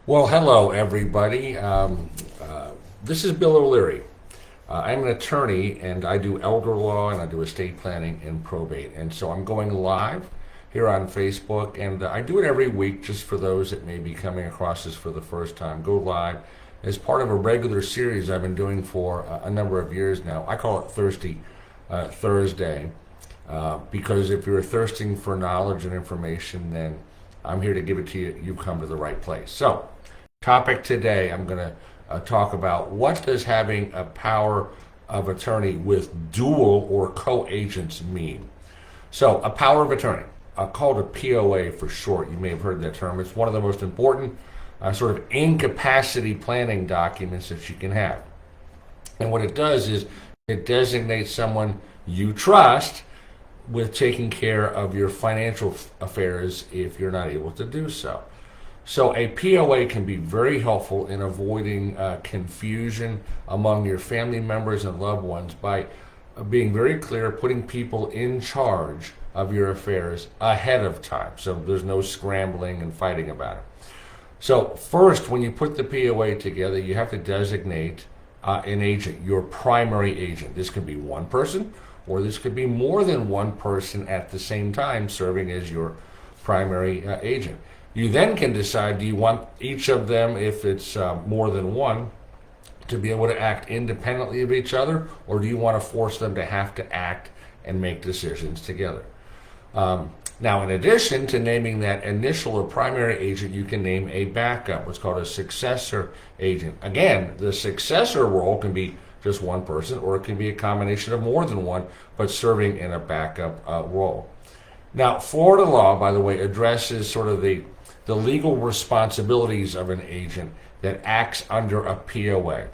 Well, hello, everybody. This is Bill O'Leary. I'm an attorney and I do elder law and I do estate planning and probate. And so I'm going live here on Facebook and I do it every week just for those that may be coming across this for the first time. Go live as part of a regular series I've been doing for a number of years now. I call it Thirsty Thursday because if you're thirsting for knowledge and information, then I'm here to give it to you. You come to the right place. So, topic today, I'm going to talk about what does having a power of attorney with dual or co-agents mean. So, a power of attorney, called a POA for short. You may have heard that term. It's one of the most important sort of incapacity planning documents that you can have. And what it does is it designates someone you trust with taking care of your financial affairs if you're not able to do so. So a POA can be very helpful in avoiding confusion among your family members and loved ones by being very clear, putting people in charge of your affairs ahead of time. So there's no scrambling and fighting about it. So first, when you put the POA together, you have to designate an agent, your primary agent. This could be one person, or this could be more than one person at the same time serving as your primary agent. You then can decide, do you want each of them, if it's more than one, to be able to act independently of each other, or do you want to force them to have to act and make decisions together? Now, in addition to naming that initial or primary agent, you can name a backup, what's called a successor agent. Again, the successor role can be just one person, or it can be a combination of more than one, but serving in a backup role. Now, Florida law, by the way, addresses sort of the legal responsibilities of an agent that acts under a POA.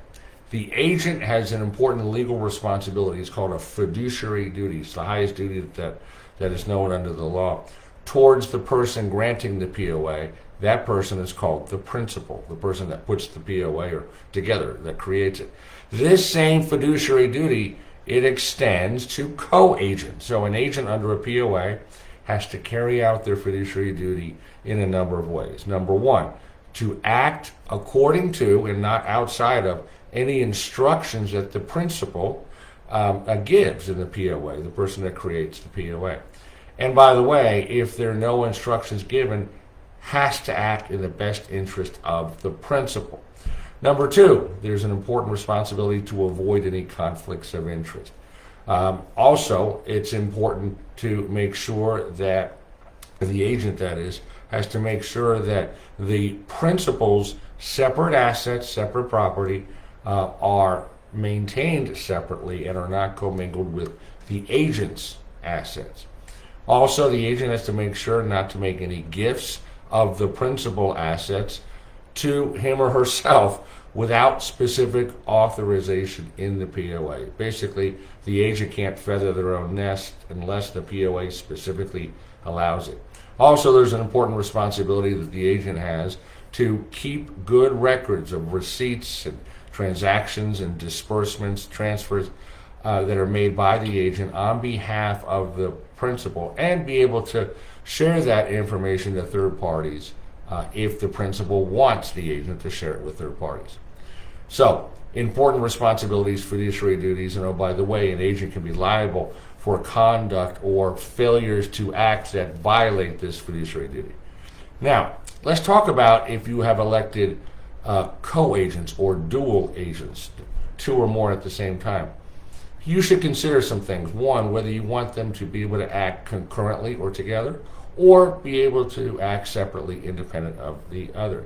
The agent has an important legal responsibility. It's called a fiduciary duty. It's the highest duty that is known under the law. Towards the person granting the POA, that person is called the principal, the person that puts the POA or together, that creates it. This same fiduciary duty, it extends to co-agents. So an agent under a POA has to carry out their fiduciary duty in a number of ways. Number one, to act according to and not outside of any instructions that the principal gives in the POA, the person that creates the POA. And by the way, if there are no instructions given, has to act in the best interest of the principal. Number two, there's an important responsibility to avoid any conflicts of interest. Also, it's important to make sure that the agent, that is, has to make sure that the principal's separate assets, separate property, are maintained separately and are not commingled with the agent's assets. Also, the agent has to make sure not to make any gifts of the principal assets to him or herself without specific authorization in the POA. Basically, the agent can't feather their own nest unless the POA specifically allows it. Also, there's an important responsibility that the agent has to keep good records of receipts and transactions and disbursements, transfers that are made by the agent on behalf of the principal, and be able to share that information to third parties if the principal wants the agent to share it with third parties. So, important responsibilities, fiduciary duties, and oh, by the way, an agent can be liable for conduct or failures to act that violate this fiduciary duty. Now, let's talk about if you have elected co-agents or dual agents, two or more at the same time. You should consider some things. One, whether you want them to be able to act concurrently or together, or be able to act separately, independent of the other.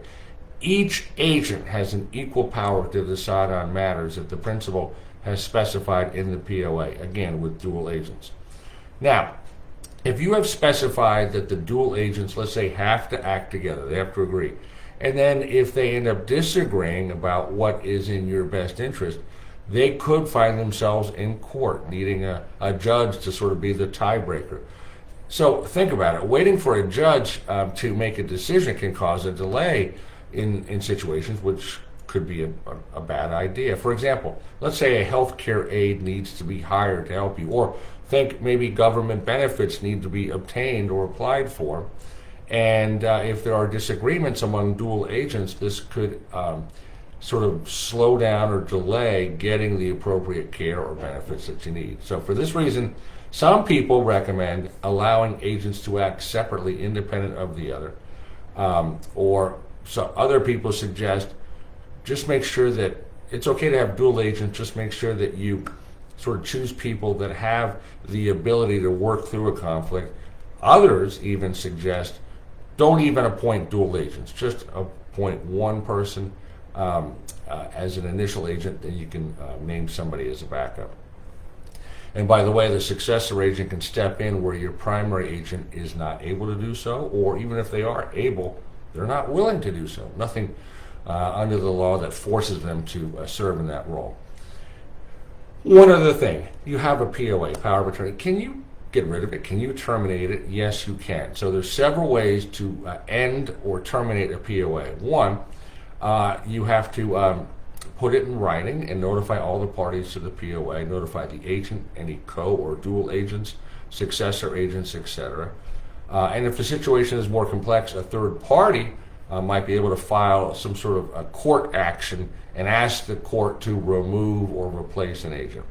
Each agent has an equal power to decide on matters that the principal has specified in the POA, again, with dual agents. Now, if you have specified that the dual agents, let's say, have to act together, they have to agree, and then if they end up disagreeing about what is in your best interest, they could find themselves in court needing a judge to sort of be the tiebreaker. So think about it. Waiting for a judge to make a decision can cause a delay in situations which could be a bad idea. For example, let's say a healthcare aide needs to be hired to help you, or think maybe government benefits need to be obtained or applied for, And if there are disagreements among dual agents, this could sort of slow down or delay getting the appropriate care or benefits that you need. So for this reason, some people recommend allowing agents to act separately, independent of the other. Or so other people suggest just make sure that it's okay to have dual agents, just make sure that you sort of choose people that have the ability to work through a conflict. Others even suggest don't even appoint dual agents, just appoint one person as an initial agent, and you can name somebody as a backup. And by the way, the successor agent can step in where your primary agent is not able to do so, or even if they are able, they're not willing to do so. Nothing under the law that forces them to serve in that role. One other thing, you have a POA, power of attorney. Can you get rid of it? Can you terminate it? Yes, you can. So there's several ways to end or terminate a POA. One, you have to put it in writing and notify all the parties to the POA, notify the agent, any co or dual agents, successor agents, etc. And if the situation is more complex, a third party might be able to file some sort of a court action and ask the court to remove or replace an agent.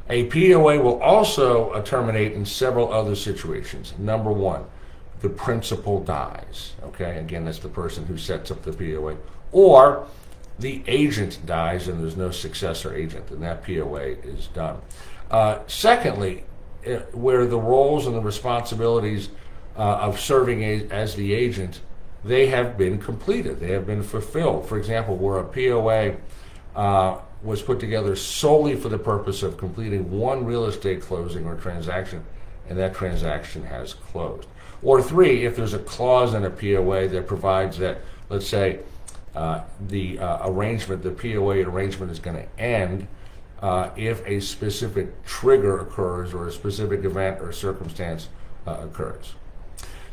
A POA will also terminate in several other situations. Number one, the principal dies. Okay, again, that's the person who sets up the POA. Or the agent dies and there's no successor agent, and that POA is done. Secondly, where the roles and the responsibilities of serving as the agent, they have been completed, they have been fulfilled. For example, where a POA was put together solely for the purpose of completing one real estate closing or transaction, and that transaction has closed. Or three, if there's a clause in a POA that provides that, let's say, the arrangement, the POA arrangement is going to end if a specific trigger occurs or a specific event or circumstance occurs.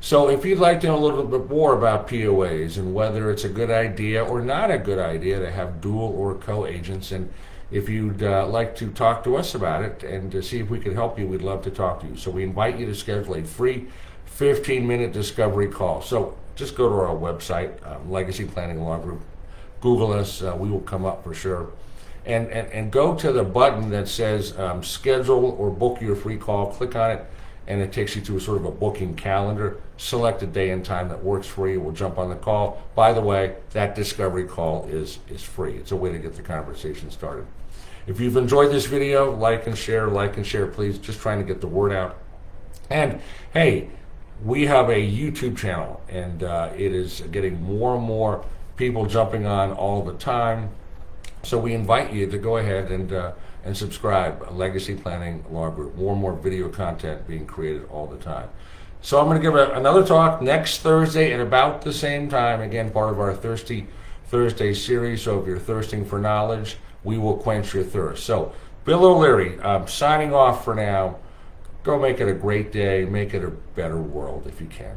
So if you'd like to know a little bit more about POAs and whether it's a good idea or not a good idea to have dual or co-agents, and if you'd like to talk to us about it and to see if we could help you, we'd love to talk to you. So we invite you to schedule a free 15-minute discovery call. So just go to our website, Legacy Planning Law Group. Google us, we will come up for sure. And go to the button that says schedule or book your free call. Click on it, and it takes you to a sort of a booking calendar. Select a day and time that works for you. We'll jump on the call. By the way, that discovery call is free. It's a way to get the conversation started. If you've enjoyed this video, like and share, please. Just trying to get the word out. And hey, we have a YouTube channel, and it is getting more and more people jumping on all the time. So we invite you to go ahead and subscribe. Legacy Planning Law Group. More and more video content being created all the time. So I'm going to give another talk next Thursday at about the same time. Again, part of our Thirsty Thursday series. So if you're thirsting for knowledge, we will quench your thirst. So Bill O'Leary, signing off for now. Go make it a great day. Make it a better world if you can.